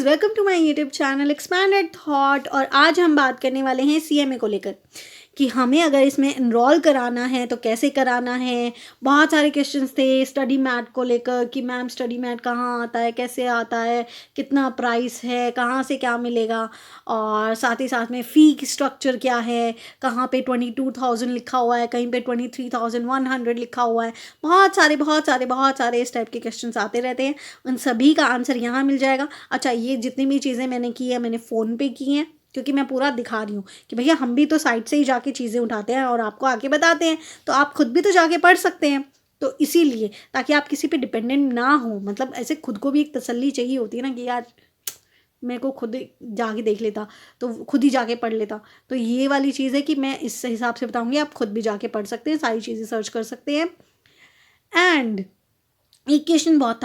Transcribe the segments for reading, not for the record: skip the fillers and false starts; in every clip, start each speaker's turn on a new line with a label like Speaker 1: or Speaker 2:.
Speaker 1: Welcome to my YouTube channel expanded thought. और आज हम बात करने वाले हैं सीएमए को लेकर कि हमें अगर इसमें इनरोल कराना है तो कैसे कराना है। बहुत सारे क्वेश्चंस थे स्टडी मैट को लेकर कि मैम स्टडी मैट कहाँ आता है, कैसे आता है, कितना प्राइस है, कहाँ से क्या मिलेगा, और साथ ही साथ में फ़ी स्ट्रक्चर क्या है, कहाँ पे 22,000 लिखा हुआ है, कहीं पे 23,100 लिखा हुआ है। बहुत सारे इस टाइप के क्वेश्चंस आते रहते हैं। उन सभी का आंसर यहाँ मिल जाएगा। अच्छा, ये जितनी भी चीज़ें मैंने की है मैंने फ़ोन पे की हैं, क्योंकि मैं पूरा दिखा रही हूँ कि भैया हम भी तो साइट से ही जाके चीज़ें उठाते हैं और आपको आके बताते हैं, तो आप खुद भी तो जाके पढ़ सकते हैं। तो इसीलिए ताकि आप किसी पे डिपेंडेंट ना हो, मतलब ऐसे खुद को भी एक तसल्ली चाहिए होती है ना कि यार मेरे को खुद जाके देख लेता तो खुद ही जाके पढ़ लेता। तो ये वाली चीज़ है कि मैं इस हिसाब से बताऊँगी, आप खुद भी जाके पढ़ सकते हैं, सारी चीज़ें सर्च कर सकते हैं। एंड एक क्वेश्चन बहुत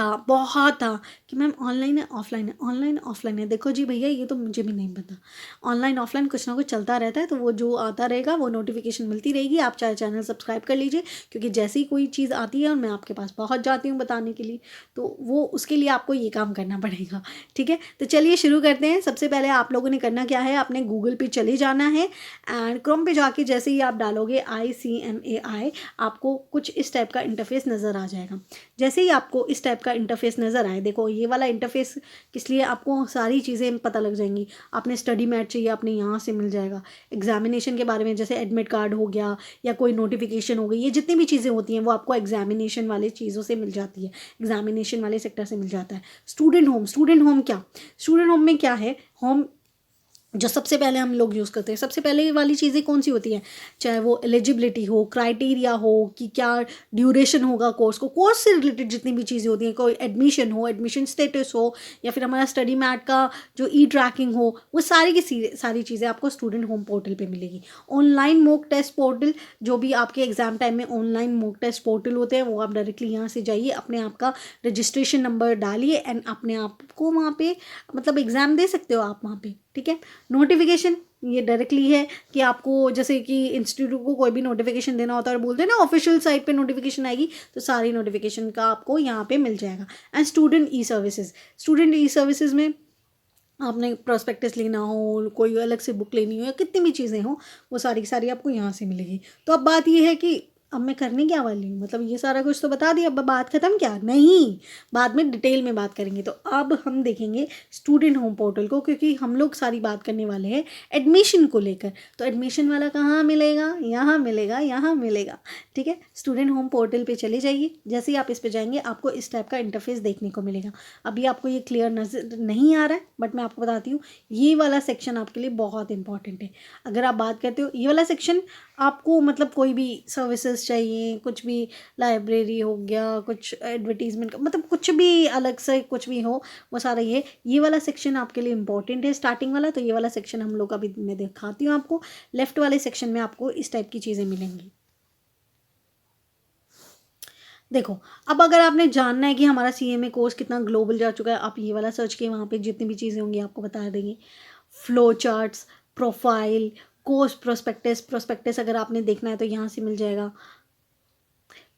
Speaker 1: था कि मैम ऑनलाइन है ऑफलाइन है, ऑनलाइन ऑफलाइन है। देखो जी भैया, ये तो मुझे भी नहीं पता। ऑनलाइन ऑफलाइन कुछ ना कुछ चलता रहता है, तो वो जो आता रहेगा वो नोटिफिकेशन मिलती रहेगी। आप चाहे चैनल सब्सक्राइब कर लीजिए, क्योंकि जैसे ही कोई चीज़ आती है और मैं आपके पास पहुंच जाती हूँ बताने के लिए, तो वो उसके लिए आपको ये काम करना पड़ेगा। ठीक है, तो चलिए शुरू करते हैं। सबसे पहले आप लोगों ने करना क्या है, आपने गूगल पे चले जाना है एंड क्रोम पे जाके जैसे ही आप डालोगे ICMAI, आपको कुछ इस टाइप का इंटरफेस नज़र आ जाएगा। जैसे ही आपको इस टाइप का इंटरफेस नज़र आए, देखो ये वाला इंटरफेस किस लिए, आपको सारी चीज़ें पता लग जाएंगी। आपने स्टडी मैट चाहिए, आपने यहाँ से मिल जाएगा। एग्जामिनेशन के बारे में जैसे एडमिट कार्ड हो गया या कोई नोटिफिकेशन हो गई, ये जितनी भी चीज़ें होती हैं वो आपको एग्जामिनेशन वाले चीज़ों से मिल जाती है, एग्जामिनेशन वाले सेक्टर से मिल जाता है। स्टूडेंट होम स्टूडेंट होम में क्या है, होम जो सबसे पहले हम लोग यूज़ करते हैं, सबसे पहले वाली चीज़ें कौन सी होती हैं, चाहे वो एलिजिबिलिटी हो, क्राइटेरिया हो कि क्या ड्यूरेशन होगा कोर्स को, कोर्स से रिलेटेड जितनी भी चीज़ें होती हैं, कोई एडमिशन हो, एडमिशन स्टेटस हो, या फिर हमारा स्टडी मैट का जो ट्रैकिंग हो, वो सारी की सारी चीज़ें आपको स्टूडेंट होम पोर्टल पे मिलेगी। ऑनलाइन मॉक टेस्ट पोर्टल, जो भी आपके एग्जाम टाइम में ऑनलाइन मॉक टेस्ट पोर्टल होते हैं, वो आप डायरेक्टली यहाँ से जाइए, अपने आप का रजिस्ट्रेशन नंबर डालिए एंड अपने आप को वहाँ पे मतलब एग्ज़ाम दे सकते हो आप वहाँ पे। ठीक है, नोटिफिकेशन ये डायरेक्टली है कि आपको जैसे कि इंस्टीट्यूट को कोई भी नोटिफिकेशन देना होता है और बोलते हैं ना ऑफिशियल साइट पे नोटिफिकेशन आएगी, तो सारी नोटिफिकेशन का आपको यहाँ पे मिल जाएगा। एंड स्टूडेंट ई सर्विसेज में आपने प्रोस्पेक्टस लेना हो, कोई अलग से बुक लेनी हो, या कितनी भी चीज़ें हो, वो सारी की सारी आपको यहाँ से मिलेगी। तो अब बात ये है कि अब मैं करने क्या वाली हूँ, मतलब ये सारा कुछ तो बता दिया, अब बात ख़त्म क्या, नहीं, बाद में डिटेल में बात करेंगे। तो अब हम देखेंगे स्टूडेंट होम पोर्टल को, क्योंकि हम लोग सारी बात करने वाले हैं एडमिशन को लेकर। तो एडमिशन वाला कहाँ मिलेगा, यहाँ मिलेगा, यहाँ मिलेगा। ठीक है, स्टूडेंट होम पोर्टल पे चले जाइए। जैसे ही आप इस पे जाएंगे आपको इस टाइप का इंटरफेस देखने को मिलेगा। अभी आपको ये क्लियर नजर नहीं आ रहा है, बट मैं आपको बताती हूँ, ये वाला सेक्शन आपके लिए बहुत इंपॉर्टेंट है। अगर आप बात करते हो ये वाला सेक्शन, आपको मतलब कोई भी सर्विसेज चाहिए, कुछ भी लाइब्रेरी हो गया, कुछ एडवर्टीजमेंट का, मतलब कुछ भी अलग से कुछ भी हो, वो सारा ये वाला सेक्शन आपके लिए इंपॉर्टेंट है, स्टार्टिंग वाला। तो ये वाला सेक्शन हम लोग अभी मैं दिखाती हूँ आपको। लेफ्ट वाले सेक्शन में आपको इस टाइप की चीज़ें मिलेंगी। देखो, अब अगर आपने जानना है कि हमारा सीएमए कोर्स कितना ग्लोबल जा चुका है, आप ये वाला सर्च किए, वहाँ पे जितनी भी चीज़ें होंगी आपको बता देंगे। Flow charts, profile, course prospectus अगर आपने देखना है तो यहाँ से मिल जाएगा।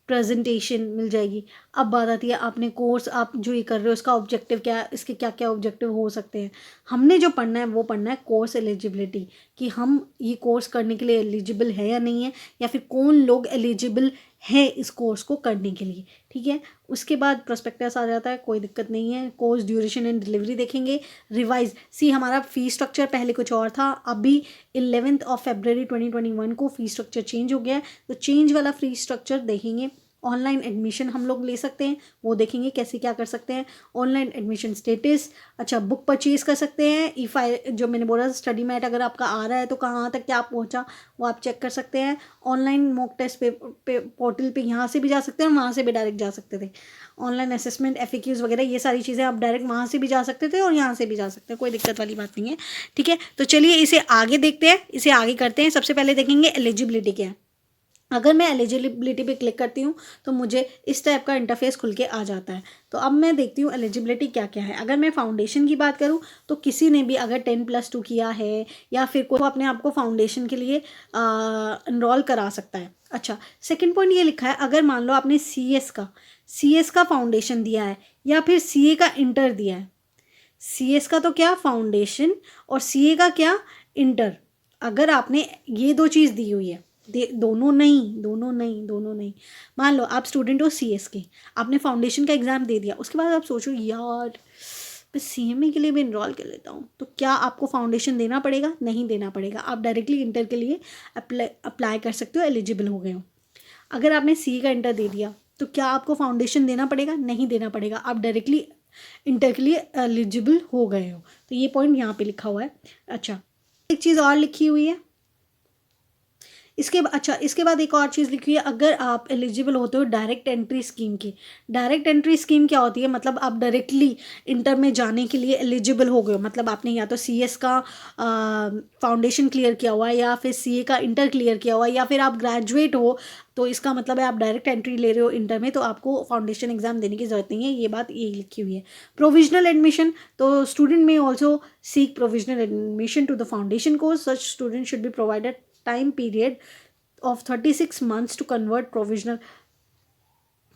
Speaker 1: प्रेजेंटेशन मिल जाएगी। अब बात आती है आपने कोर्स, आप जो ये कर रहे हो उसका ऑब्जेक्टिव क्या है, इसके क्या क्या ऑब्जेक्टिव हो सकते हैं। हमने जो पढ़ना है वो पढ़ना है कोर्स एलिजिबिलिटी, कि हम ये कोर्स करने के लिए एलिजिबल है या नहीं है, या फिर कौन लोग एलिजिबल है इस कोर्स को करने के लिए। ठीक है, उसके बाद प्रोस्पेक्टस आ जाता है, कोई दिक्कत नहीं है। कोर्स ड्यूरेशन एंड डिलीवरी देखेंगे। रिवाइज हमारा फ़ी स्ट्रक्चर पहले कुछ और था, अभी 11 फरवरी 2021 को फ़ी स्ट्रक्चर चेंज हो गया है, तो चेंज वाला फ़ी स्ट्रक्चर देखेंगे। ऑनलाइन एडमिशन हम लोग ले सकते हैं, वो देखेंगे कैसे क्या कर सकते हैं। ऑनलाइन एडमिशन स्टेटस, अच्छा बुक परचेज कर सकते हैं। जो मैंने बोला स्टडी मैट अगर आपका आ रहा है तो कहाँ तक क्या पहुँचा वो आप चेक कर सकते हैं। ऑनलाइन मॉक टेस्ट पे पोर्टल पे यहाँ से भी जा सकते हैं और वहाँ से भी डायरेक्ट जा सकते थे। ऑनलाइन असेसमेंट, FAQs वगैरह ये सारी चीज़ें आप डायरेक्ट वहाँ से भी जा सकते थे और यहाँ से भी जा सकते हैं, कोई दिक्कत वाली बात नहीं है। ठीक है, तो चलिए इसे आगे देखते हैं, इसे आगे करते हैं। सबसे पहले देखेंगे एलिजिबिलिटी क्या है। अगर मैं एलिजिबिलिटी पे क्लिक करती हूँ तो मुझे इस टाइप का इंटरफेस खुल के आ जाता है। तो अब मैं देखती हूँ एलिजिबिलिटी क्या क्या है। अगर मैं फाउंडेशन की बात करूँ तो किसी ने भी अगर 10+2 किया है या फिर कोई अपने आप को फाउंडेशन के लिए इनरोल करा सकता है। अच्छा, सेकंड पॉइंट ये लिखा है, अगर मान लो आपने CS का फाउंडेशन दिया है या फिर CA का इंटर दिया है, CS का तो क्या फाउंडेशन और CA का क्या इंटर। अगर आपने ये दो चीज़ दी हुई है, दोनों नहीं। मान लो आप स्टूडेंट हो CS के, आपने फाउंडेशन का एग्ज़ाम दे दिया, उसके बाद आप सोचो यार मैं CMA के लिए भी इनरोल कर लेता हूँ, तो क्या आपको फाउंडेशन देना पड़ेगा? नहीं देना पड़ेगा, आप डायरेक्टली इंटर के लिए अप्लाई कर सकते हो, एलिजिबल हो गए हो। अगर आपने CA का इंटर दे दिया तो क्या आपको फाउंडेशन देना पड़ेगा? नहीं देना पड़ेगा, आप डायरेक्टली इंटर के लिए एलिजिबल हो गए हो। तो ये पॉइंट यहाँ पे लिखा हुआ है। अच्छा, एक चीज़ और लिखी हुई है इसके बाद एक और चीज़ लिखी हुई है, अगर आप एलिजिबल होते हो डायरेक्ट एंट्री स्कीम की। डायरेक्ट एंट्री स्कीम क्या होती है? मतलब आप डायरेक्टली इंटर में जाने के लिए एलिजिबल हो गए हो, मतलब आपने या तो CS का फाउंडेशन क्लियर किया हुआ है, या फिर CA का इंटर क्लियर किया हुआ है, या फिर आप ग्रेजुएट हो, तो इसका मतलब है आप डायरेक्ट एंट्री ले रहे हो इंटर में, तो आपको फाउंडेशन एग्जाम देने की ज़रूरत नहीं है। ये बात ये लिखी हुई है। प्रोविजनल एडमिशन, तो student may also seek provisional admission to the foundation course, such student should be provided time period of 36 months to convert provisional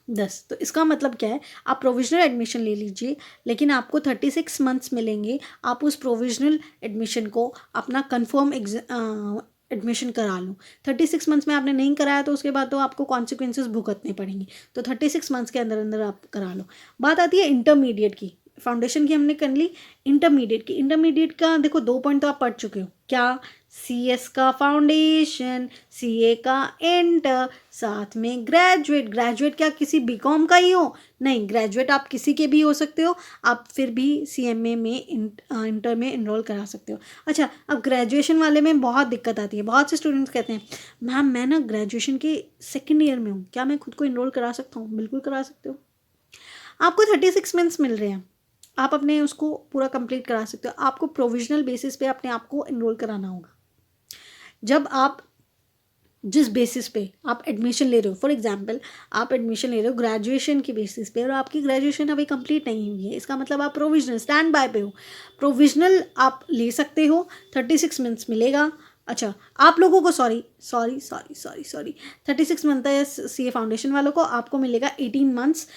Speaker 1: 10। तो इसका मतलब क्या है? आप प्रोविजनल एडमिशन ले लीजिए, लेकिन आपको 36 मंथ्स मिलेंगे, आप उस प्रोविजनल एडमिशन को अपना कन्फर्म एडमिशन करा लो। 36 मंथ्स में आपने नहीं कराया तो उसके बाद तो आपको कॉन्सिक्वेंसेस भुगतने पड़ेंगे, तो 36 मंथ्स के अंदर अंदर आप करा लो। बात आती है इंटरमीडिएट की। फाउंडेशन की हमने कर ली, इंटरमीडिएट का देखो 2 पॉइंट तो आप पढ़ चुके हो। क्या? CS का फाउंडेशन, CA का इंटर, साथ में ग्रेजुएट क्या किसी BCom का ही हो? नहीं, ग्रेजुएट आप किसी के भी हो सकते हो, आप फिर भी CMA में इंटर में इनरोल करा सकते हो। अच्छा, अब ग्रेजुएशन वाले में बहुत दिक्कत आती है। बहुत से स्टूडेंट्स कहते हैं मैम मैं ना ग्रेजुएशन के 2nd ईयर में हूँ, क्या मैं खुद को इनरोल करा सकता हूँ? बिल्कुल करा सकते हो। आपको 36 मंथ्स मिल रहे हैं, आप अपने उसको पूरा कंप्लीट करा सकते हो। आपको प्रोविजनल बेसिस पे अपने आप को इनरोल कराना होगा। जब आप जिस बेसिस पे आप एडमिशन ले रहे हो, फॉर एग्जांपल आप एडमिशन ले रहे हो ग्रेजुएशन के बेसिस पे और आपकी ग्रेजुएशन अभी कंप्लीट नहीं हुई है, इसका मतलब आप प्रोविजनल स्टैंड बाय पे हो। प्रोविजनल आप ले सकते हो, 36 मंथ्स मिलेगा। अच्छा, आप लोगों को सॉरी 36 मंथ है CA फाउंडेशन वालों को, आपको मिलेगा 18 मंथ्स।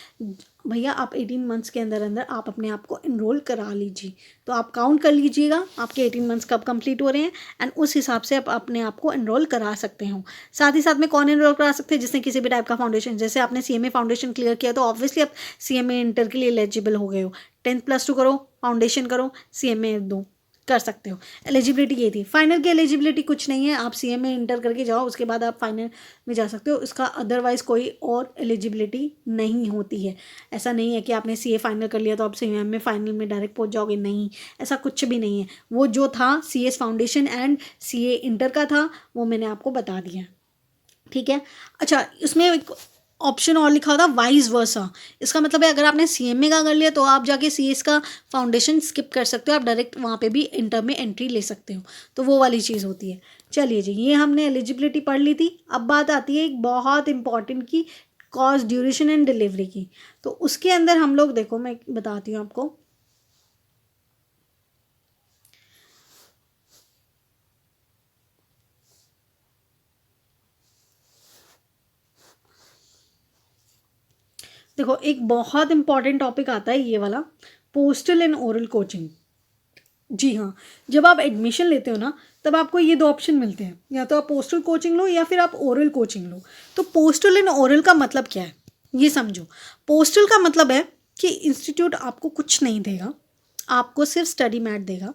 Speaker 1: भैया आप 18 मंथ्स के अंदर अंदर आप अपने आप को इनरोल करा लीजिए। तो आप काउंट कर लीजिएगा आपके 18 मंथ्स कब कंप्लीट हो रहे हैं, एंड उस हिसाब से आप अपने आप को इनरोल करा सकते हो। साथ ही साथ में कौन इनरोल करा सकते हैं? जिसने किसी भी टाइप का फाउंडेशन, जैसे आपने CMA फाउंडेशन क्लियर किया तो ऑब्वियसली आप CMA इंटर के लिए एलिजिबल हो गए हो। 10+2 करो, फाउंडेशन करो, CMA दो, कर सकते हो। एलिजिबिलिटी ये थी। फाइनल की एलिजिबिलिटी कुछ नहीं है, आप CMA इंटर करके जाओ, उसके बाद आप फाइनल में जा सकते हो। इसका अदरवाइज कोई और एलिजिबिलिटी नहीं होती है। ऐसा नहीं है कि आपने CA फाइनल कर लिया तो आप CMA फाइनल में डायरेक्ट पहुंच जाओगे, नहीं, ऐसा कुछ भी नहीं है। वो जो था CS foundation and CA inter का था, वो मैंने आपको बता दिया, ठीक है। अच्छा, इसमें एक ऑप्शन और लिखा होता वाइस वर्सा। इसका मतलब है अगर आपने CMA का कर लिया तो आप जाके CS का फाउंडेशन स्किप कर सकते हो, आप डायरेक्ट वहाँ पे भी इंटर में एंट्री ले सकते हो, तो वो वाली चीज़ होती है। चलिए जी, ये हमने एलिजिबिलिटी पढ़ ली थी। अब बात आती है एक बहुत इंपॉर्टेंट की, कॉस्ट, ड्यूरेशन एंड डिलीवरी की। तो उसके अंदर हम लोग, देखो मैं बताती हूँ आपको, देखो एक बहुत इंपॉर्टेंट टॉपिक आता है ये वाला, पोस्टल एंड ओरल कोचिंग। जी हाँ, जब आप एडमिशन लेते हो ना तब आपको ये 2 ऑप्शन मिलते हैं, या तो आप पोस्टल कोचिंग लो या फिर आप ओरल कोचिंग लो। तो पोस्टल एंड ओरल का मतलब क्या है ये समझो। पोस्टल का मतलब है कि इंस्टीट्यूट आपको कुछ नहीं देगा, आपको सिर्फ स्टडी मैट देगा।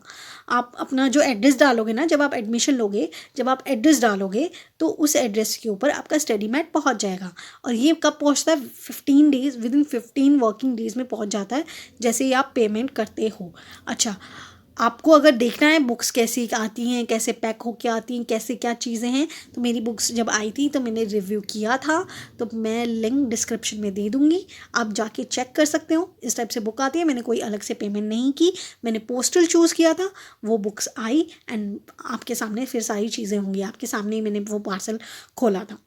Speaker 1: आप अपना जो एड्रेस डालोगे ना, जब आप एडमिशन लोगे, जब आप एड्रेस डालोगे तो उस एड्रेस के ऊपर आपका स्टडी मैट पहुंच जाएगा। और ये कब पहुंचता है? 15 डेज़, विदिन 15 वर्किंग डेज़ में पहुंच जाता है, जैसे ही आप पेमेंट करते हो। अच्छा, आपको अगर देखना है बुक्स कैसी आती हैं, कैसे पैक होके आती हैं, कैसे क्या चीज़ें हैं, तो मेरी बुक्स जब आई थी तो मैंने रिव्यू किया था, तो मैं लिंक डिस्क्रिप्शन में दे दूँगी, आप जाके चेक कर सकते हो। इस टाइप से बुक आती है, मैंने कोई अलग से पेमेंट नहीं की, मैंने पोस्टल चूज़ किया था, वो बुक्स आई एंड आपके सामने फिर सारी चीज़ें होंगी, आपके सामने ही मैंने वो पार्सल खोला था,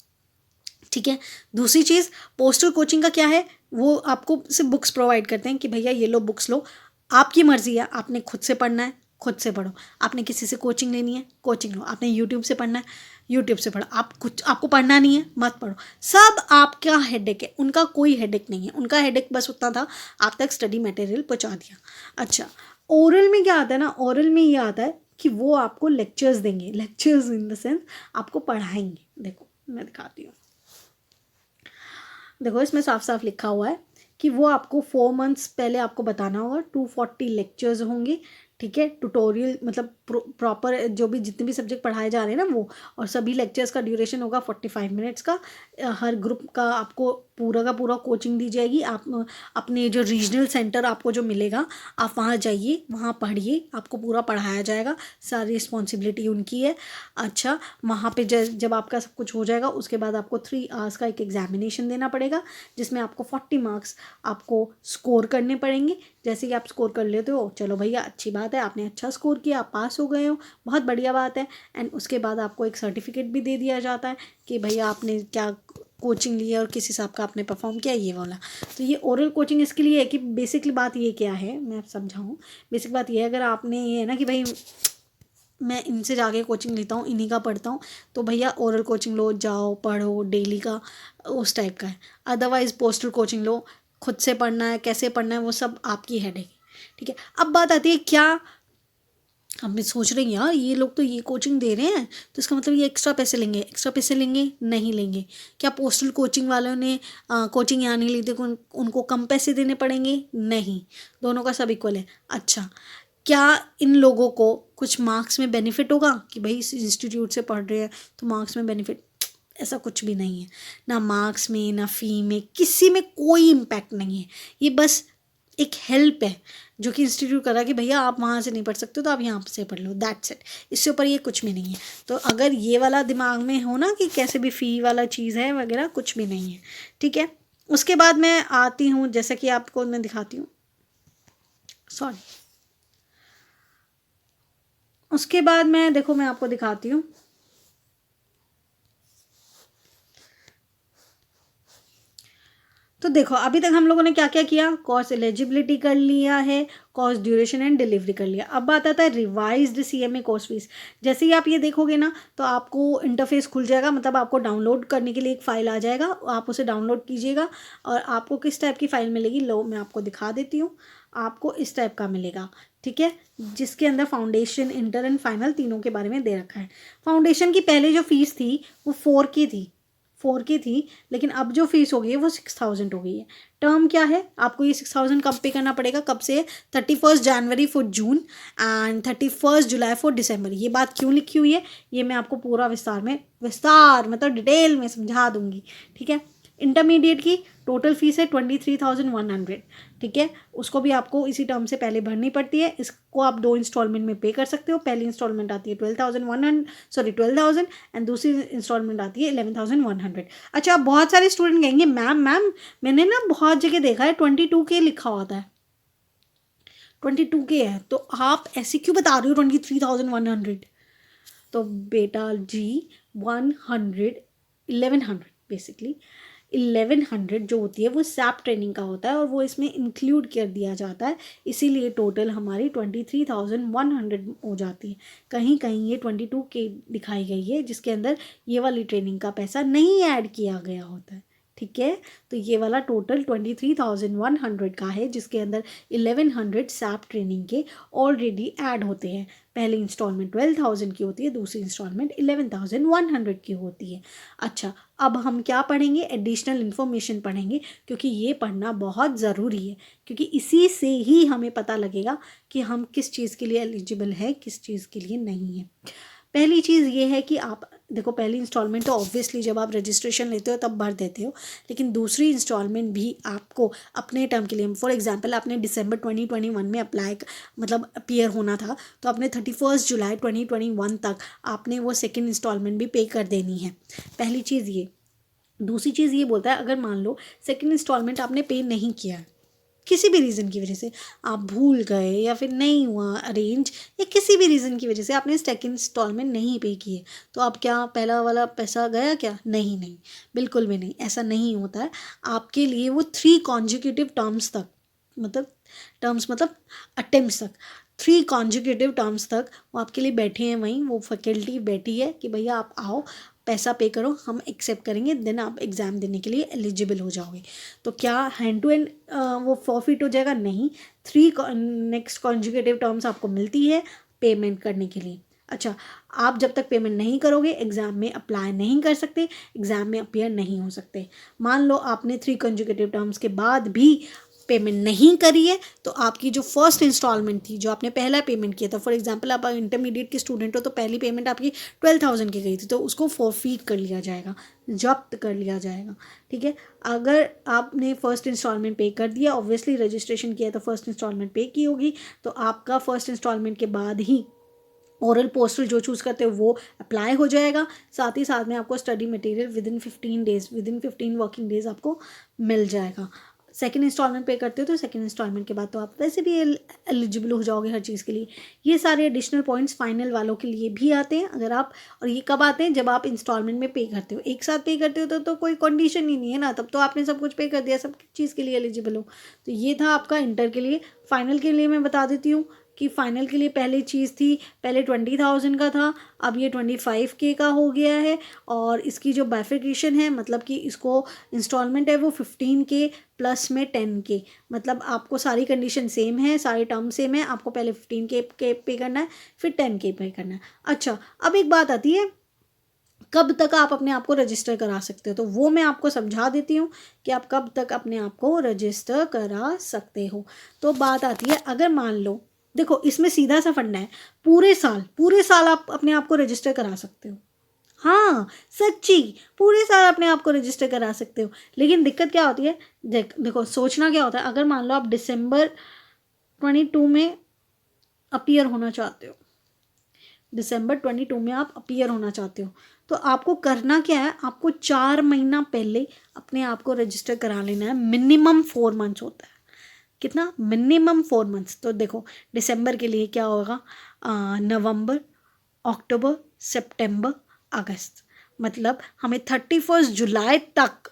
Speaker 1: ठीक है। दूसरी चीज़, पोस्टल कोचिंग का क्या है, वो आपको सिर्फ बुक्स प्रोवाइड करते हैं कि भैया ये लो बुक्स लो, आपकी मर्ज़ी है, आपने खुद से पढ़ना है खुद से पढ़ो, आपने किसी से कोचिंग लेनी है कोचिंग लो, आपने यूट्यूब से पढ़ना है यूट्यूब से पढ़ो, आप कुछ आपको पढ़ना नहीं है मत पढ़ो, सब आपका हेडेक है, उनका कोई हेडेक नहीं है। उनका हेडेक बस उतना था आप तक स्टडी मटेरियल पहुंचा दिया। अच्छा, ओरल में क्या आता है ना, ओरल में ये आता है कि वो आपको लेक्चर्स देंगे, लेक्चर्स इन द सेंस आपको पढ़ाएंगे। देखो मैं दिखाती हूँ, देखो इसमें साफ साफ लिखा हुआ है कि वो आपको 4 मंथ्स पहले आपको बताना होगा, 240 लेक्चर्स होंगे, ठीक है, ट्यूटोरियल मतलब प्रॉपर जो भी जितने भी सब्जेक्ट पढ़ाए जा रहे हैं ना वो, और सभी लेक्चर्स का ड्यूरेशन होगा 45 मिनट्स का। हर ग्रुप का आपको पूरा का पूरा कोचिंग दी जाएगी। आप अपने जो रीजनल सेंटर आपको जो मिलेगा, आप वहाँ जाइए, वहाँ पढ़िए, आपको पूरा पढ़ाया जाएगा, सारी रिस्पॉन्सिबिलिटी उनकी है। अच्छा, वहाँ पे जब आपका सब कुछ हो जाएगा उसके बाद आपको 3 आवर्स का एक एग्जामिनेशन देना पड़ेगा, जिसमें आपको 40 मार्क्स आपको स्कोर करने पड़ेंगे। जैसे कि आप स्कोर कर लेते हो, चलो भैया अच्छी बात है, आपने अच्छा स्कोर किया, आप पास हो गए हो, बहुत बढ़िया बात है। एंड उसके बाद आपको एक सर्टिफिकेट भी दे दिया जाता है कि भैया आपने क्या कोचिंग ली है और किस हिसाब का आपने परफॉर्म किया, ये वाला। तो ये ओरल कोचिंग इसके लिए है कि बेसिकली बात ये क्या है, मैं समझाऊँ। बेसिक बात ये है, अगर आपने ये है ना कि भाई मैं इनसे जाके कोचिंग लेता हूँ, इन्हीं का पढ़ता हूँ, तो भैया ओरल कोचिंग लो, जाओ पढ़ो डेली का, उस टाइप का है। अदरवाइज़ पोस्टर कोचिंग लो, खुद से पढ़ना है, कैसे पढ़ना है, वो सब आपकी हेडेक है, ठीक है। अब बात आती है क्या, हम भी सोच रहे हैं यार ये लोग तो ये कोचिंग दे रहे हैं तो इसका मतलब ये एक्स्ट्रा पैसे लेंगे, एक्स्ट्रा पैसे लेंगे, नहीं लेंगे। क्या पोस्टल कोचिंग वालों ने कोचिंग यहाँ नहीं ली थी, उनको कम पैसे देने पड़ेंगे? नहीं, दोनों का सब इक्वल है। अच्छा, क्या इन लोगों को कुछ मार्क्स में बेनिफिट होगा कि भाई इस इंस्टीट्यूट से पढ़ रहे हैं तो मार्क्स में बेनिफिट? ऐसा कुछ भी नहीं है, ना मार्क्स में ना फ़ी में, किसी में कोई इम्पैक्ट नहीं है। ये बस एक हेल्प है जो कि इंस्टीट्यूट कर रहा है कि भैया आप वहाँ से नहीं पढ़ सकते तो आप यहाँ से पढ़ लो, दैट्स इट। इससे ऊपर ये कुछ भी नहीं है। तो अगर ये वाला दिमाग में हो ना कि कैसे भी फ़ी वाला चीज़ है वगैरह, कुछ भी नहीं है, ठीक है। उसके बाद मैं आती हूँ, जैसा कि आपको मैं दिखाती हूँ, सॉरी, उसके बाद मैं देखो मैं आपको दिखाती हूँ। तो देखो अभी तक हम लोगों ने क्या क्या किया, कोर्स एलिजिबिलिटी कर लिया है, कोर्स ड्यूरेशन एंड डिलीवरी कर लिया। अब बात आता है रिवाइज्ड सीएमए कोर्स फीस। जैसे ही आप ये देखोगे ना तो आपको इंटरफेस खुल जाएगा, मतलब आपको डाउनलोड करने के लिए एक फ़ाइल आ जाएगा, आप उसे डाउनलोड कीजिएगा और आपको किस टाइप की फ़ाइल मिलेगी, लो मैं आपको दिखा देती हूँ। आपको इस टाइप का मिलेगा, ठीक है, जिसके अंदर फाउंडेशन, इंटर एंड फाइनल तीनों के बारे में दे रखा है। फाउंडेशन की पहले जो फीस थी वो 4K थी, 4K थी, लेकिन अब जो फीस हो गई है वो 6000 हो गई है। टर्म क्या है, आपको ये 6000 कब पे करना पड़ेगा, कब से? 31 January for June and 31 July for December. ये बात क्यों लिखी हुई है ये मैं आपको पूरा विस्तार मतलब डिटेल में समझा दूंगी, ठीक है। इंटरमीडिएट की टोटल फीस है 23,100, ठीक है। उसको भी आपको इसी टर्म से पहले भरनी पड़ती है। इसको आप 2 इंस्टॉलमेंट में पे कर सकते हो। पहली इंस्टॉलमेंट आती है 12,000 एंड दूसरी इंस्टॉलमेंट आती है 11,100। अच्छा, अब बहुत सारे स्टूडेंट कहेंगे मैम मैंने ना बहुत जगह देखा है 22K लिखा होता है, 22K है, तो आप ऐसे क्यों बता रहे हो 23,100? तो बेटा जी 1100 बेसिकली 1100 जो होती है वो सैप ट्रेनिंग का होता है और वो इसमें इंक्लूड कर दिया जाता है, इसीलिए टोटल हमारी 23,100 हो जाती है। कहीं कहीं ये 22K दिखाई गई है जिसके अंदर ये वाली ट्रेनिंग का पैसा नहीं ऐड किया गया होता है, ठीक है। तो ये वाला टोटल 23,100 का है जिसके अंदर 1100 सैप ट्रेनिंग के ऑलरेडी ऐड होते हैं। पहली इंस्टॉलमेंट 12,000 की होती है, दूसरी इंस्टॉलमेंट 11,100 की होती है। अच्छा, अब हम क्या पढ़ेंगे, एडिशनल इन्फॉर्मेशन पढ़ेंगे, क्योंकि ये पढ़ना बहुत ज़रूरी है, क्योंकि इसी से ही हमें पता लगेगा कि हम किस चीज़ के लिए एलिजिबल है, किस चीज़ के लिए नहीं है। पहली चीज़ ये है कि आप देखो, पहली इंस्टॉलमेंट तो ऑब्वियसली जब आप रजिस्ट्रेशन लेते हो तब भर देते हो, लेकिन दूसरी इंस्टॉलमेंट भी आपको अपने टर्म के लिए, फॉर एग्जांपल आपने दिसंबर 2021 में अप्लाई मतलब अपीयर होना था, तो आपने 31 जुलाई 2021 तक आपने वो सेकेंड इंस्टॉलमेंट भी पे कर देनी है। पहली चीज़ ये। दूसरी चीज़ ये बोलता है, अगर मान लो सेकेंड इंस्टॉलमेंट आपने पे नहीं किया, किसी भी रीज़न की वजह से आप भूल गए या फिर नहीं हुआ अरेंज, या किसी भी रीज़न की वजह से आपने सेकेंड इंस्टॉलमेंट नहीं पे किए, तो अब क्या पहला वाला पैसा गया क्या? नहीं, बिल्कुल भी नहीं, ऐसा नहीं होता है। आपके लिए वो 3 कॉन्जिक्यूटिव टर्म्स तक, मतलब अटेम्प्ट्स तक, 3 कॉन्जिक्यूटिव टर्म्स तक वो आपके लिए बैठे हैं, वहीं वो फैकल्टी बैठी है कि भैया आप आओ, पैसा पे करो, हम एक्सेप्ट करेंगे, देन आप एग्ज़ाम देने के लिए एलिजिबल हो जाओगे। तो क्या हैंड टू हैंड वो फॉरफिट हो जाएगा? नहीं, 3 नेक्स्ट कॉन्जिक्यूटिव टर्म्स आपको मिलती है पेमेंट करने के लिए। अच्छा, आप जब तक पेमेंट नहीं करोगे एग्ज़ाम में अप्लाई नहीं कर सकते, एग्ज़ाम में अपीयर नहीं हो सकते। मान लो आपने 3 कंसेक्यूटिव टर्म्स के बाद भी पेमेंट नहीं करी है, तो आपकी जो फर्स्ट इंस्टॉलमेंट थी, जो आपने पहला पेमेंट किया था, फॉर एग्जांपल आप इंटरमीडिएट के स्टूडेंट हो तो पहली पेमेंट आपकी 12,000 की गई थी, तो उसको फॉरफीट कर लिया जाएगा, जब्त कर लिया जाएगा। ठीक है, अगर आपने फर्स्ट इंस्टॉलमेंट पे कर दिया, ऑब्वियसली रजिस्ट्रेशन किया तो फर्स्ट इंस्टॉलमेंट पे की होगी, तो आपका फर्स्ट इंस्टॉलमेंट के बाद ही ओरल पोस्टल जो चूज़ करते हो वो अप्लाई हो जाएगा। साथ ही साथ में आपको study material within 15 working days आपको मिल जाएगा। सेकंड इंस्टॉलमेंट पे करते हो तो सेकंड इंस्टॉलमेंट के बाद तो आप वैसे भी एलिजिबल हो जाओगे हर चीज़ के लिए। ये सारे एडिशनल पॉइंट्स फाइनल वालों के लिए भी आते हैं अगर आप, और ये कब आते हैं? जब आप इंस्टॉलमेंट में पे करते हो, एक साथ पे करते हो तो कोई कंडीशन ही नहीं है ना, तब तो आपने सब कुछ पे कर दिया, सब चीज़ के लिए एलिजिबल हो। तो ये था आपका इंटर के लिए। फाइनल के लिए मैं बता देती हूँ कि फ़ाइनल के लिए पहली चीज़ थी, पहले 20,000 का था, अब ये 25K का हो गया है। और इसकी जो बाइफिकेशन है, मतलब कि इसको इंस्टॉलमेंट है वो 15K प्लस में 10K, मतलब आपको सारी कंडीशन सेम है, सारे टर्म सेम है। आपको पहले 15K पे करना है, फिर 10K पे करना है। अच्छा, अब एक बात आती है, कब तक आप अपने आप को रजिस्टर करा सकते हो? तो वो मैं आपको समझा देती हूँ कि आप कब तक अपने आप को रजिस्टर करा सकते हो। तो बात आती है, अगर मान लो, देखो इसमें सीधा सा फंडा है, पूरे साल आप अपने आप को रजिस्टर करा सकते हो। हाँ, सच्ची, पूरे साल अपने आप को रजिस्टर करा सकते हो। लेकिन दिक्कत क्या होती है? देखो सोचना क्या होता है, अगर मान लो आप दिसंबर 22 में अपीयर होना चाहते हो, दिसंबर 22 में आप अपीयर होना चाहते हो, तो आपको करना क्या है? आपको 4 महीना पहले अपने आप को रजिस्टर करा लेना है। मिनिमम 4 मंथ्स होता है। कितना? Minimum 4 months. तो देखो दिसंबर के लिए क्या होगा? नवंबर, अक्टूबर, सितंबर, अगस्त, मतलब हमें 31 जुलाई तक,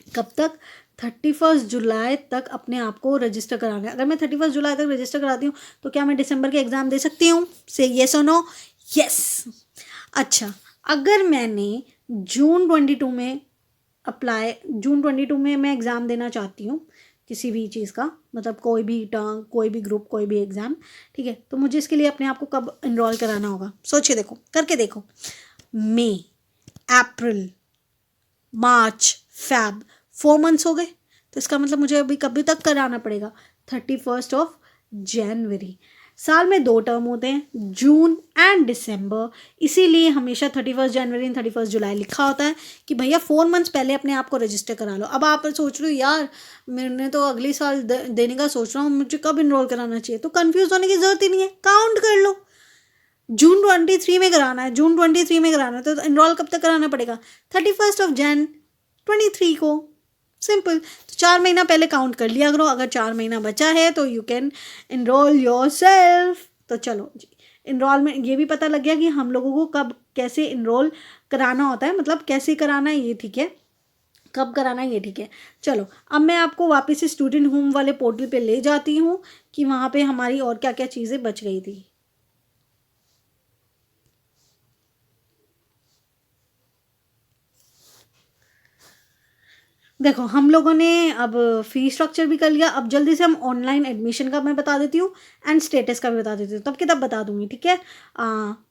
Speaker 1: कब तक? 31 जुलाई तक अपने आप को रजिस्टर कराना है। अगर मैं 31 जुलाई तक रजिस्टर कराती हूँ तो क्या मैं दिसंबर के एग्ज़ाम दे सकती हूँ? से येस और नो? यस। अच्छा, अगर मैंने जून 22 में जून 22 में मैं एग्ज़ाम देना चाहती हूँ किसी भी चीज़ का, मतलब कोई भी टर्म, कोई भी ग्रुप, कोई भी एग्ज़ाम, ठीक है, तो मुझे इसके लिए अपने आप को कब इनरोल कराना होगा? सोचिए, देखो करके देखो। मई, अप्रैल, मार्च, फैब, 4 मंथ्स हो गए, तो इसका मतलब मुझे अभी कभी तक कराना पड़ेगा? 31 जनवरी। साल में 2 टर्म होते हैं, जून एंड दिसंबर, इसीलिए हमेशा 31 जनवरी एंड 31 जुलाई लिखा होता है कि भैया 4 मंथ्स पहले अपने आप को रजिस्टर करा लो। अब आप सोच रहे हो यार मैंने तो अगले साल देने का सोच रहा हूँ, मुझे कब इनरोल कराना चाहिए? तो कंफ्यूज होने की ज़रूरत ही नहीं है, काउंट कर लो। जून 23 में कराना है, जून 23 में कराना है, तो इनरोल कब तक कराना पड़ेगा? 31 जन 23 को। सिंपल। तो 4 महीना पहले काउंट कर लिया करो। अगर 4 महीना बचा है तो you can enrol yourself. तो चलो जी, इनरोलमेंट ये भी पता लग गया कि हम लोगों को कब कैसे इनरोल कराना होता है, मतलब कैसे कराना है ये ठीक है, कब कराना है ये ठीक है। चलो अब मैं आपको वापस से स्टूडेंट होम वाले पोर्टल पे ले जाती हूँ कि वहाँ पे हमारी और क्या क्या चीज़ें बच गई थी। देखो हम लोगों ने अब फी स्ट्रक्चर भी कर लिया, अब जल्दी से हम ऑनलाइन एडमिशन का मैं बता देती हूँ एंड स्टेटस का भी बता देती हूँ, तब की तब बता दूंगी, ठीक है।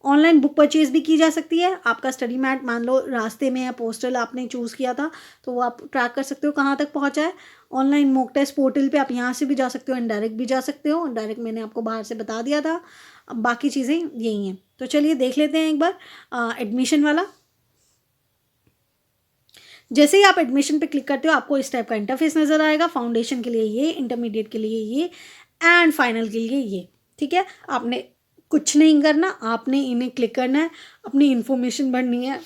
Speaker 1: ऑनलाइन बुक परचेज भी की जा सकती है। आपका स्टडी मैट मान लो रास्ते में या पोस्टल आपने चूज़ किया था तो वो आप ट्रैक कर सकते हो कहाँ तक पहुँचा है। ऑनलाइन मॉक टेस्ट पोर्टल पे आप यहाँ से भी जा सकते हो, इनडायरेक्ट भी जा सकते हो। डायरेक्ट मैंने आपको बाहर से बता दिया था, अब बाकी चीज़ें यही हैं। तो चलिए देख लेते हैं एक बार एडमिशन वाला। जैसे ही आप एडमिशन पे क्लिक करते हो आपको इस टाइप का इंटरफेस नज़र आएगा। फाउंडेशन के लिए ये, इंटरमीडिएट के लिए ये एंड फाइनल के लिए ये, ठीक है। आपने कुछ नहीं करना, आपने इन्हें क्लिक करना है, अपनी इन्फॉर्मेशन भरनी है।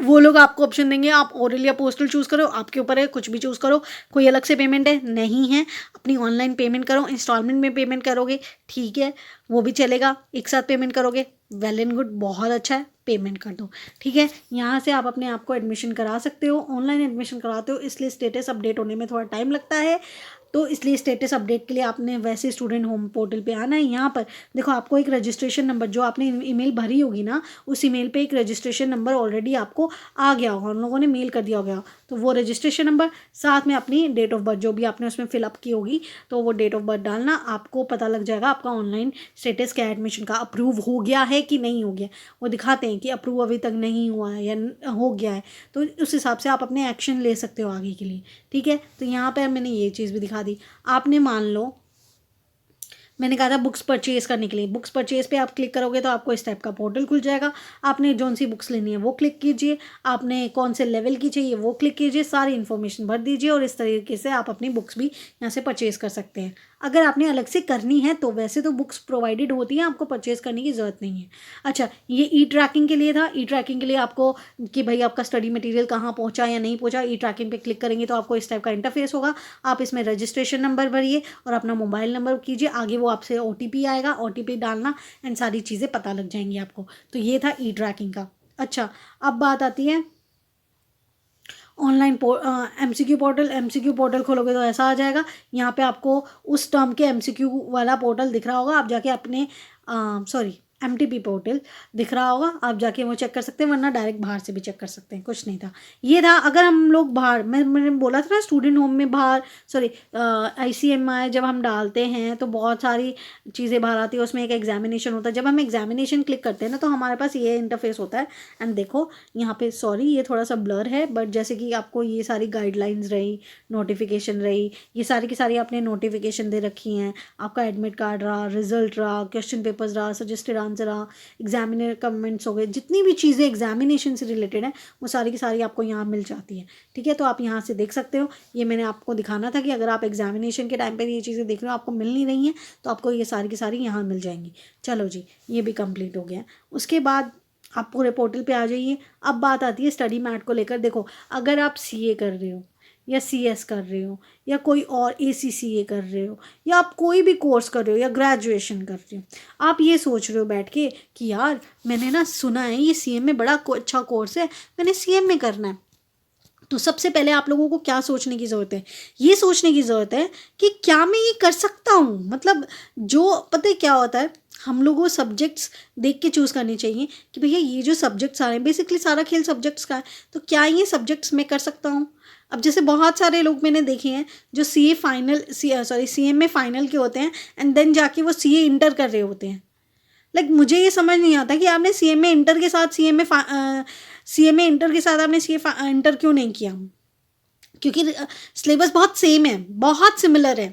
Speaker 1: वो लोग आपको ऑप्शन देंगे आप ओरल या पोस्टल चूज़ करो, आपके ऊपर है, कुछ भी चूज़ करो। कोई अलग से पेमेंट है नहीं है, अपनी ऑनलाइन पेमेंट करो। इंस्टॉलमेंट में पेमेंट करोगे ठीक है, वो भी चलेगा। एक साथ पेमेंट करोगे वेल एंड गुड, बहुत अच्छा है, पेमेंट कर दो, ठीक है। यहाँ से आप अपने आप को एडमिशन करा सकते हो। ऑनलाइन एडमिशन कराते हो इसलिए स्टेटस अपडेट होने में थोड़ा टाइम लगता है, तो इसलिए स्टेटस अपडेट के लिए आपने वैसे स्टूडेंट होम पोर्टल पे आना है। यहाँ पर देखो आपको एक रजिस्ट्रेशन नंबर, जो आपने ईमेल भरी होगी ना, उस ईमेल पे एक रजिस्ट्रेशन नंबर ऑलरेडी आपको आ गया होगा, उन लोगों ने मेल कर दिया होगा। तो वो रजिस्ट्रेशन नंबर साथ में अपनी डेट ऑफ बर्थ जो भी आपने उसमें फिलअप की होगी, तो वो डेट ऑफ बर्थ डालना, आपको पता लग जाएगा आपका ऑनलाइन स्टेटस क्या एडमिशन का, अप्रूव हो गया है कि नहीं हो गया। वो दिखाते हैं कि अप्रूव अभी तक नहीं हुआ है या हो गया है, तो उस हिसाब से आप अपने एक्शन ले सकते हो आगे के लिए। ठीक है, तो यहाँ पर मैंने ये चीज़ भी दिखा दी। आपने मान लो मैंने कहा था बुक्स परचेज़ करने के लिए, बुक्स परचेज़ पे आप क्लिक करोगे तो आपको इस टाइप का पोर्टल खुल जाएगा। आपने जौन सी बुक्स लेनी है वो क्लिक कीजिए, आपने कौन से लेवल की चाहिए वो क्लिक कीजिए, सारी इन्फॉर्मेशन भर दीजिए और इस तरीके से आप अपनी बुक्स भी यहाँ से परचेज़ कर सकते हैं। अगर आपने अलग से करनी है तो वैसे तो बुक्स प्रोवाइडेड होती हैं, आपको परचेज़ करने की ज़रूरत नहीं है। अच्छा, ये ई ट्रैकिंग के लिए था। ई ट्रैकिंग के लिए आपको कि भाई आपका स्टडी मटेरियल कहाँ पहुँचा या नहीं पहुँचा, ई ट्रैकिंग पे क्लिक करेंगे तो आपको इस टाइप का इंटरफेस होगा। आप इसमें रजिस्ट्रेशन नंबर भरिए और अपना मोबाइल नंबर कीजिए, आगे वो आपसे OTP आएगा, OTP डालना एंड सारी चीज़ें पता लग जाएंगी आपको। तो ये था ई ट्रैकिंग का। अच्छा, अब बात आती है online MCQ portal. MCQ portal खोलोगे तो ऐसा आ जाएगा। यहाँ पे आपको उस टर्म के MCQ वाला पोर्टल दिख रहा होगा, आप जाके अपने MTP पोर्टल दिख रहा होगा, आप जाके वो चेक कर सकते हैं, वरना डायरेक्ट बाहर से भी चेक कर सकते हैं, कुछ नहीं था। ये था अगर हम लोग बाहर, मैंने बोला था ना स्टूडेंट होम में बाहर ICMI जब हम डालते हैं तो बहुत सारी चीज़ें बाहर आती है, उसमें एक एग्जामिनेशन होता है। जब हम एग्जामिनेशन क्लिक करते हैं ना तो हमारे पास ये इंटरफेस होता है। एंड देखो यहाँ पे, सॉरी ये थोड़ा सा ब्लर है, बट जैसे कि आपको ये सारी गाइडलाइंस रही, नोटिफिकेशन रही, ये सारी की सारी आपने नोटिफिकेशन दे रखी हैं। आपका एडमिट कार्ड रहा, रिजल्ट रहा, क्वेश्चन पेपर्स रहा, सजेस्टेड आंसर रहा, एग्जामिनर कमेंट्स हो गए, जितनी भी चीज़ें एग्जामिनेशन से रिलेटेड हैं वो सारी की सारी आपको यहाँ मिल जाती है। ठीक है, तो आप यहाँ से देख सकते हो। ये मैंने आपको दिखाना था कि अगर आप एग्जामिनेशन के टाइम पर ये चीज़ें देख रहे हो, आपको मिल नहीं रही हैं, तो आपको ये सारी की सारी यहाँ मिल जाएंगी। चलो जी, ये भी कंप्लीट हो गया। उसके बाद आप पूरे पोर्टल पे आ जाइए। अब बात आती है स्टडी मैट को लेकर। देखो, अगर आप CA कर रहे हो या CS कर रहे हो या कोई और ACCA कर रहे हो या आप कोई भी कोर्स कर रहे हो या ग्रेजुएशन कर रहे हो, आप ये सोच रहे हो बैठ के कि यार मैंने ना सुना है ये CM में बड़ा अच्छा कोर्स है, मैंने CM में करना है। तो सबसे पहले आप लोगों को क्या सोचने की ज़रूरत है, ये सोचने की ज़रूरत है कि क्या मैं ये कर सकता हूँ। मतलब जो पता है क्या होता है, हम लोगों को सब्जेक्ट्स देख के चूज़ करनी चाहिए कि भैया ये जो सब्जेक्ट्स आ रहे हैं, बेसिकली सारा खेल सब्जेक्ट्स का है, तो क्या ये सब्जेक्ट्स मैं कर सकता हूँ। अब जैसे बहुत सारे लोग मैंने देखे हैं जो CM में फाइनल के होते हैं एंड देन जाके वो CA इंटर कर रहे होते हैं। मुझे ये समझ नहीं आता कि आपने CM में इंटर के साथ CA में इंटर के साथ आपने CA इंटर क्यों नहीं किया, क्योंकि सिलेबस बहुत सेम है, बहुत सिमिलर है।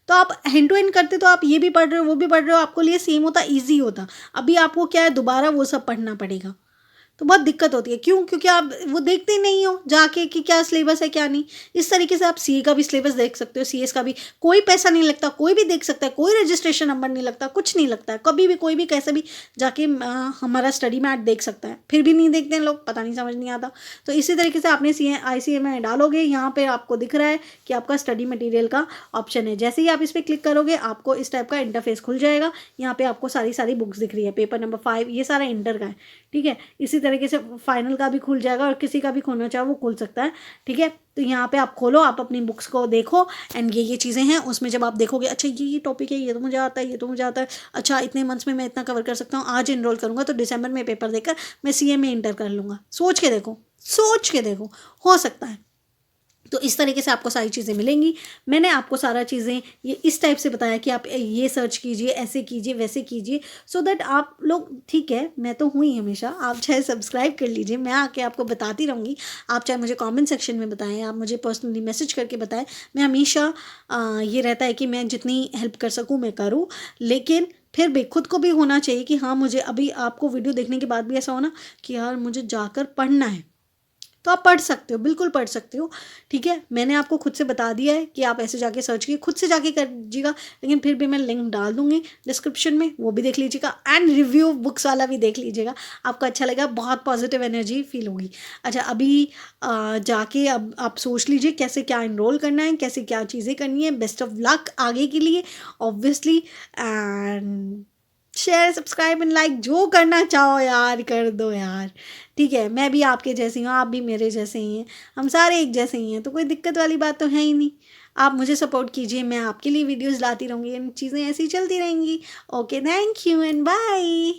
Speaker 1: तो आप हैंड टू हैंड करते तो आप ये भी पढ़ रहे हो वो भी पढ़ रहे हो, आपको लिए सेम होता, ईजी होता। अभी आपको क्या है, दोबारा वो सब पढ़ना पड़ेगा, तो बहुत दिक्कत होती है। क्यों? क्योंकि आप वो देखते नहीं हो जाके कि क्या सिलेबस है क्या नहीं। इस तरीके से आप CA का भी सिलेबस देख सकते हो, CS का भी। कोई पैसा नहीं लगता, कोई भी देख सकता है, कोई रजिस्ट्रेशन नंबर नहीं लगता, कुछ नहीं लगता है, कभी भी कोई भी कैसे भी जाके हमारा स्टडी मैट देख सकता है। फिर भी नहीं देखते हैं लोग, पता नहीं, समझ नहीं आता। तो इसी तरीके से आपने ICMI डालोगे, यहाँ पर आपको दिख रहा है कि आपका स्टडी मटीरियल का ऑप्शन है। जैसे ही आप इस पर क्लिक करोगे आपको इस टाइप का इंटरफेस खुल जाएगा। यहाँ पर आपको सारी बुक्स दिख रही है, पेपर नंबर 5 ये सारा इंटर का है। ठीक है, इसी तरीके से फाइनल का भी खुल जाएगा और किसी का भी खोलना चाहे वो खुल सकता है। ठीक है, तो यहाँ पे आप खोलो, आप अपनी बुक्स को देखो एंड ये चीज़ें हैं उसमें। जब आप देखोगे अच्छा ये टॉपिक है, ये तो मुझे आता है, ये तो मुझे आता है, अच्छा इतने मंथ्स में मैं इतना कवर कर सकता हूँ, आज इनरोल करूँगा तो दिसंबर में पेपर देकर मैं CA में इंटर कर लूँगा। सोच के देखो, हो सकता है। तो इस तरीके से आपको सारी चीज़ें मिलेंगी। मैंने आपको सारा चीज़ें ये इस टाइप से बताया कि आप ये सर्च कीजिए, ऐसे कीजिए, वैसे कीजिए, सो दैट आप लोग, ठीक है मैं तो हूँ ही हमेशा, आप चाहे सब्सक्राइब कर लीजिए, मैं आके आपको बताती रहूँगी। आप चाहे मुझे कमेंट सेक्शन में बताएं, आप मुझे पर्सनली मैसेज करके बताएं। मैं हमेशा ये रहता है कि मैं जितनी हेल्प कर सकूँ मैं करूँ, लेकिन फिर भी खुद को भी होना चाहिए कि हाँ मुझे अभी आपको वीडियो देखने के बाद भी ऐसा होना कि यार मुझे जाकर पढ़ना है, तो आप पढ़ सकते हो, बिल्कुल पढ़ सकते हो। ठीक है, मैंने आपको खुद से बता दिया है कि आप ऐसे जाके सर्च कीजिए, खुद से जाके कर लीजिएगा, लेकिन फिर भी मैं लिंक डाल दूँगी डिस्क्रिप्शन में, वो भी देख लीजिएगा एंड रिव्यू बुक्स वाला भी देख लीजिएगा, आपको अच्छा लगेगा, बहुत पॉजिटिव एनर्जी फील होगी। अच्छा, अभी जाके अब आप सोच लीजिए कैसे क्या इनरोल करना है, कैसे क्या चीज़ें करनी है। बेस्ट ऑफ लक आगे के लिए obviously, and share, subscribe and like जो करना चाहो यार कर दो यार, ठीक है। मैं भी आपके जैसी हूँ, आप भी मेरे जैसे ही हैं, हम सारे एक जैसे ही हैं, तो कोई दिक्कत वाली बात तो है ही नहीं। आप मुझे सपोर्ट कीजिए, मैं आपके लिए वीडियोस लाती रहूँगी एंड चीज़ें ऐसी चलती रहेंगी। Okay, thank you and bye.